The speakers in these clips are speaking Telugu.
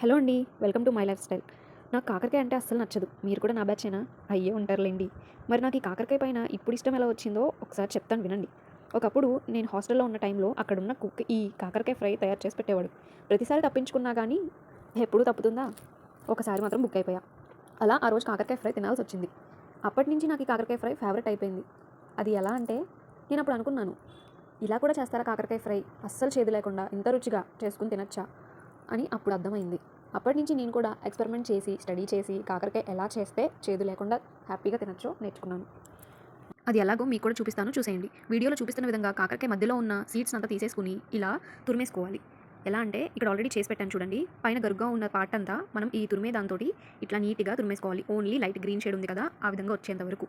హలో అండి. Welcome to my life style. నాకు కాకరకాయ అంటే అస్సలు నచ్చదు. మీరు కూడా నా బ్యాచేనా? అయ్యే ఉంటారులెండి. మరి నాకు ఈ కాకరకాయ పైన ఇప్పుడు ఇష్టం ఎలా వచ్చిందో ఒకసారి చెప్తాను వినండి. ఒకప్పుడు నేను హాస్టల్‌లో ఉన్న టైంలో అక్కడున్న కుక్ ఈ కాకరకాయ ఫ్రై తయారు చేసి పెట్టేవాడు. ప్రతిసారి తప్పించుకున్నా గానీ ఎప్పుడు తప్పుతుందా? ఒకసారి మాత్రం బుక్ అయిపోయా. అలా ఆ రోజు కాకరకాయ ఫ్రై తినాల్సొచ్చింది. అప్పటినుంచి నాకు ఈ కాకరకాయ ఫ్రై ఫేవరెట్ అయిపోయింది. అది ఎలా అంటే నేనప్పుడు అనుకున్నాను, ఇలా కూడా చేస్తారా కాకరకాయ ఫ్రై? అస్సలు చేదు లేకుండా ఇంత రుచిగా చేసుకొని తినొచ్చా? అని అప్పుడు అర్థమైంది. అప్పటినుంచి నేను కూడా ఎక్స్‌పెరిమెంట్ చేసి, స్టడీ చేసి కాకరకాయ ఎలా చేస్తే చేదు లేకుండా హ్యాపీగా తినొచ్చో నేర్చుకున్నాను. అది ఎలాగో మీకు కూడా చూపిస్తాను చూసేయండి. వీడియోలో చూపిస్తున్న విధంగా కాకరకాయ మధ్యలో ఉన్న సీడ్స్ అంతా తీసేసుకొని ఇలా తురిమేసుకోవాలి. ఎలా అంటే ఇక్కడ ఆల్రెడీ చేసి పెట్టాను చూడండి. పైన గరుగ్గా ఉన్న పార్ట్ అంతా మనం ఈ తురిమే దాంతోటి ఇట్లా నీట్‌గా తురిమేసుకోవాలి. ఓన్లీ లైట్ గ్రీన్ షేడ్ ఉంది కదా! ఆ విధంగా వచ్చేంత వరకు.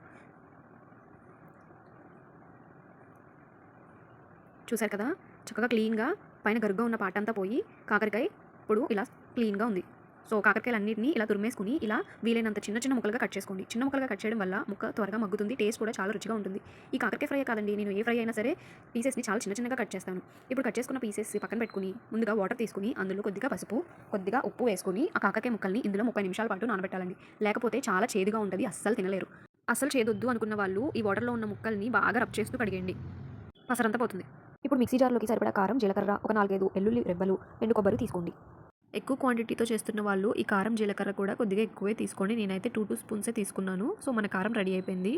చూసారు కదా! చక్కగా క్లీన్‌గా పైన గరుగ్గా ఉన్న పార్ట్ అంతా పోయి కాకరకాయ ఇప్పుడు ఇలా క్లీన్‌గా ఉంది. సో, కాకరకాయలన్నిటిని ఇలా తురిమేసుకొని ఇలా వీలైనంత చిన్న చిన్న ముక్కలుగా కట్ చేసుకోండి. చిన్న ముక్కలుగా కట్ చేయడం వల్ల ముక్క త్వరగా మగ్గుతుంది. టేస్ట్ కూడా చాలా రుచిగా ఉంటుంది. ఈ కాకరకాయ ఫ్రైయే కాదండి, నేను ఏ ఫ్రై అయినా సరే పీసెస్‌ని చాలా చిన్న చిన్నగా కట్ చేస్తాను. ఇప్పుడు కట్ చేసుకున్న పీసెస్ పక్కన పెట్టుకొని ముందుగా వాటర్ తీసుకొని అందులో కొద్దిగా పసుపు, కొద్దిగా ఉప్పు వేసుకొని ఆ కాకరకాయ ముక్కల్ని ఇందులో 30 నిమిషాల పాటు నానబెట్టాలండి. లేకపోతే చాలా చేదుగా ఉంటది. అస్సలు తినలేరు. అస్సలు చేదొద్దు అనుకున్న వాళ్ళు ఈ వాటర్‌లో ఉన్న ముక్కల్ని బాగా రబ్ చేస్తూ కడిగేయండి. పసరంతా పోతుంది. ఇప్పుడు మిక్సీ జార్‌లోకి సరిపడా కారం, జీలకర్ర, ఒక 4, 5 ఎల్లుల్లి రెబ్బలు, ఎండు కొబ్బరి తీసుకోండి. ఎక్కువ క్వాంటిటీతో చేస్తున్న వాళ్ళు ఈ కారం, జీలకర్ర కూడా కొద్దిగా ఎక్కువే తీసుకోండి. నేనైతే 2 స్పూన్సే తీసుకున్నాను. సో, మన కారం రెడీ అయిపోయింది.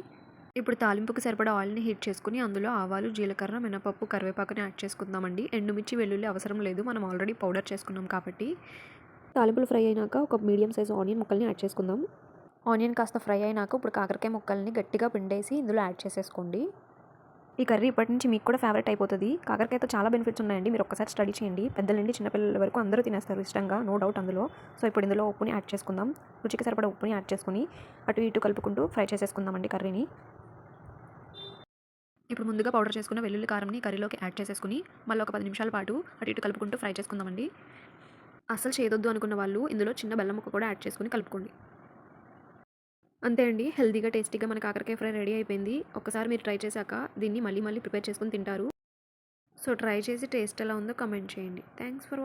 ఇప్పుడు తాలింపుకి సరిపడా ఆయిల్‌ని హీట్ చేసుకొని అందులో ఆవాలు, జీలకర్ర, మినపప్పు, కరివేపాకుని యాడ్ చేసుకుందామండి. ఎండుమిర్చి, వెల్లుల్లి అవసరం లేదు. మనం ఆల్రెడీ పౌడర్ చేసుకున్నాం కాబట్టి. తాలింపులు ఫ్రై అయినాక ఒక మీడియం సైజ్ ఆనియన్ ముక్కల్ని యాడ్ చేసుకుందాం. ఆనియన్ కాస్త ఫ్రై అయినాక ఇప్పుడు కాకరకాయ ముక్కల్ని గట్టిగా పిండేసి ఇందులో యాడ్ చేసేసుకోండి. ఈ కర్రీ ఇప్పటి నుంచి మీకు కూడా ఫేవరెట్ అయిపోతది. కాకరకాయతో చాలా బెనిఫిట్స్ ఉన్నాయండి. మీరు ఒక్కసారి స్టడీ చేయండి. పెద్దల నుండి చిన్న పిల్లల వరకు అందరూ తినేస్తారు ఇష్టంగా. నో డౌట్ అందులో. సో, ఇప్పుడు ఇందులో ఉప్పుని యాడ్ చేసుకుందాం. రుచికి సరిపడా ఉప్పుని యాడ్ చేసుకొని అటు ఇటు కలుపుకుంటూ ఫ్రై చేసేసుకుందామండి కర్రీని. ఇప్పుడు ముందుగా పౌడర్ చేసుకున్న వెల్లుల్లి కారంని కర్రీలోకి యాడ్ చేసేసుకొని మళ్ళీ ఒక 10 నిమిషాల పాటు అటు ఇటు కలుపుకుంటూ ఫ్రై చేసుకుందామండి. అస్సలు చేదొద్దు అనుకున్న వాళ్ళు ఇందులో చిన్న బెల్లం ముక్క కూడా యాడ్ చేసుకొని కలుపుకోండి. అంతే అండి. హెల్తీగా, టేస్టీగా మన కాకరకాయ ఫ్రై రెడీ అయిపోయింది. ఒక్కసారి మీరు ట్రై చేశాక దీన్ని మళ్ళీ మళ్ళీ ప్రిపేర్ చేసుకొని తింటారు. సో, ట్రై చేసి టేస్ట్ ఎలా ఉందో కామెంట్ చేయండి. Thanks for